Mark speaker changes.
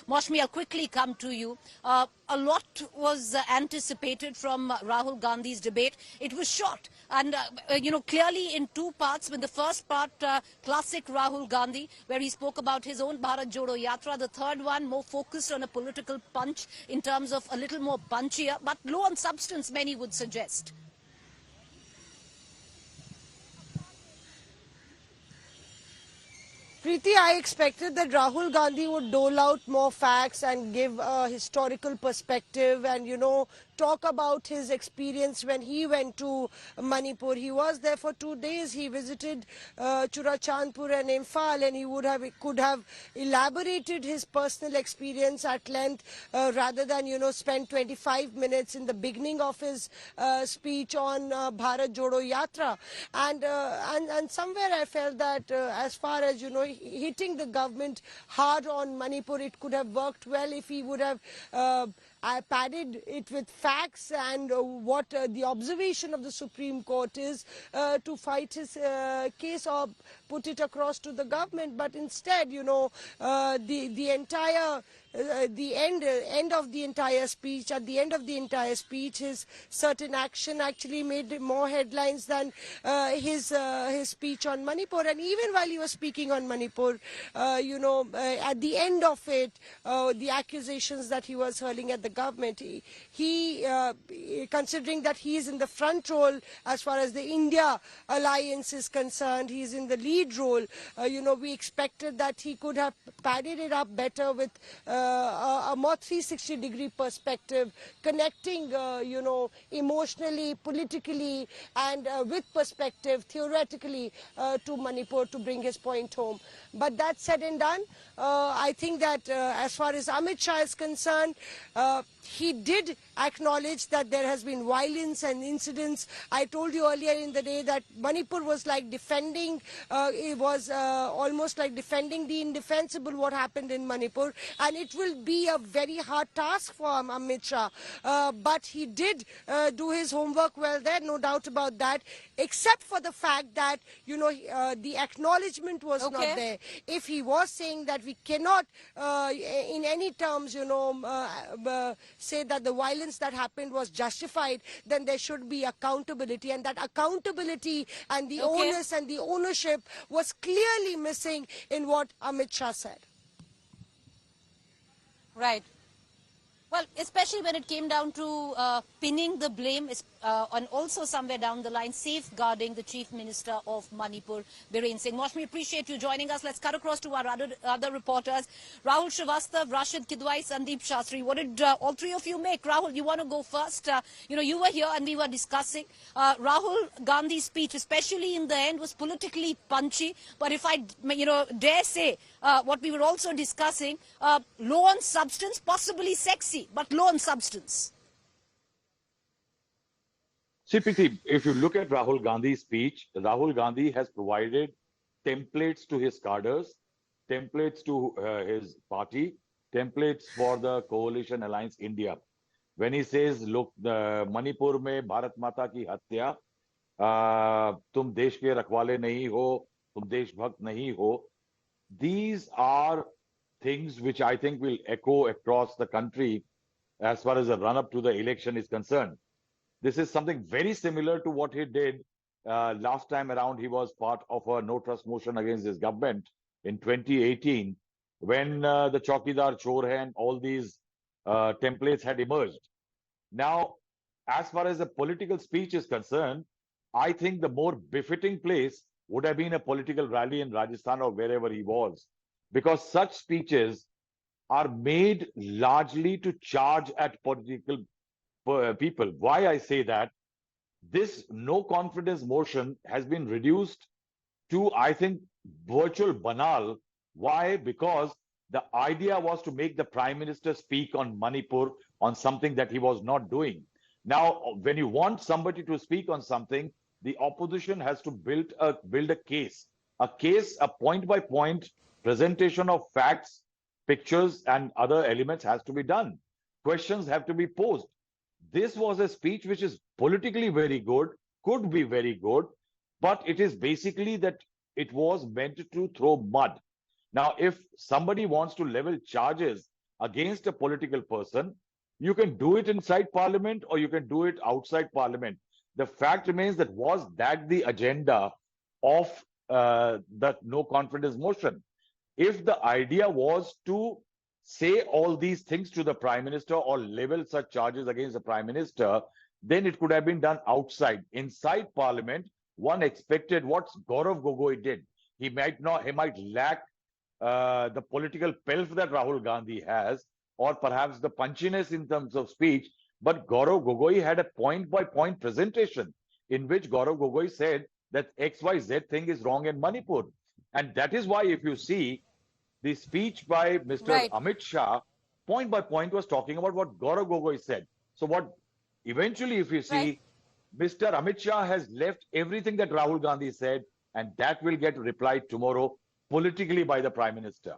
Speaker 1: Moshmi, I'll quickly come to you. A lot was anticipated from Rahul Gandhi's debate. It was short and, clearly in two parts. With the first part, classic Rahul Gandhi, where he spoke about his own Bharat Jodo Yatra. The third one, more focused on a political punch in terms of a little more punchier, but low on substance, many would suggest.
Speaker 2: Preeti, I expected that Rahul Gandhi would dole out more facts and give a historical perspective and, talk about his experience when he went to Manipur. He was there for 2 days. He visited Churachandpur and Imphal, and he could have elaborated his personal experience at length rather than, spend 25 minutes in the beginning of his speech on Bharat Jodo Yatra. And somewhere I felt that as far as, hitting the government hard on Manipur, it could have worked well if he would have I padded it with facts and what the observation of the Supreme Court is to fight his case or put it across to the government. But instead, the entire end of the entire speech, at the end of the entire speech, his certain action actually made more headlines than his speech on Manipur. And even while he was speaking on Manipur, at the end of it, the accusations that he was hurling at the government, he considering that he is in the front role as far as the India alliance is concerned, he is in the lead role. We expected that he could have padded it up better with a more 360-degree perspective, connecting, emotionally, politically, and with perspective, theoretically, to Manipur to bring his point home. But that said and done, I think that as far as Amit Shah is concerned, he did acknowledge that there has been violence and incidents. I told you earlier in the day that Manipur was like defending, it was almost like defending the indefensible, what happened in Manipur. And it will be a very hard task for Amit Shah. But he did do his homework well there, no doubt about that, except for the fact that, the acknowledgement was not there. If he was saying that we cannot, in any terms, say that the violence that happened was justified, then there should be accountability. And that accountability and the onus and the ownership was clearly missing in what Amit Shah said.
Speaker 1: Right. Well, especially when it came down to pinning the blame and also somewhere down the line safeguarding the Chief Minister of Manipur, Biren Singh. Moshmi, appreciate you joining us. Let's cut across to our other reporters. Rahul Srivastav, Rashid Kidwai, Sandeep Shastri. What did all three of you make? Rahul, you want to go first? You were here and we were discussing. Rahul Gandhi's speech, especially in the end, was politically punchy. But if I, dare say, what we were also discussing, low on substance, possibly sexy, but low on substance.
Speaker 3: CPT, if you look at Rahul Gandhi's speech, Rahul Gandhi has provided templates to his cadres, templates to his party, templates for the coalition alliance India. When he says, look, the Manipur mein Bharat Mata ki hatya, tum desh ke rakhwale nahi ho, tum deshbhakt nahi ho. These are things which I think will echo across the country as far as the run-up to the election is concerned. This is something very similar to what he did last time around. He was part of a no-trust motion against his government in 2018 when the Chaukidar Chor Hai and all these templates had emerged. Now, as far as the political speech is concerned, I think the more befitting place would have been a political rally in Rajasthan or wherever he was, because such speeches are made largely to charge at political people. Why I say that? This no confidence motion has been reduced to, I think, virtual banal. Why? Because the idea was to make the Prime Minister speak on Manipur, on something that he was not doing. Now, when you want somebody to speak on something, the opposition has to build a case, a point by point presentation of facts, pictures, and other elements has to be done. Questions have to be posed. This was a speech which is politically very good, could be very good, but it is basically that it was meant to throw mud. Now, if somebody wants to level charges against a political person, you can do it inside parliament or you can do it outside parliament. The fact remains that was that the agenda of the no confidence motion? If the idea was to say all these things to the prime minister or level such charges against the prime minister, then it could have been done outside. Inside parliament, one expected what Gaurav Gogoi did. He might lack the political pelf that Rahul Gandhi has, or perhaps the punchiness in terms of speech. But Gaurav Gogoi had a point by point presentation in which Gaurav Gogoi said that XYZ thing is wrong in Manipur. And that is why, if you see the speech by Mr.
Speaker 1: Right.
Speaker 3: Amit Shah, point by point was talking about what Gaurav Gogoi said. So, what eventually, if you
Speaker 1: Right.
Speaker 3: see, Mr. Amit Shah has left everything that Rahul Gandhi said, and that will get replied tomorrow politically by the Prime Minister.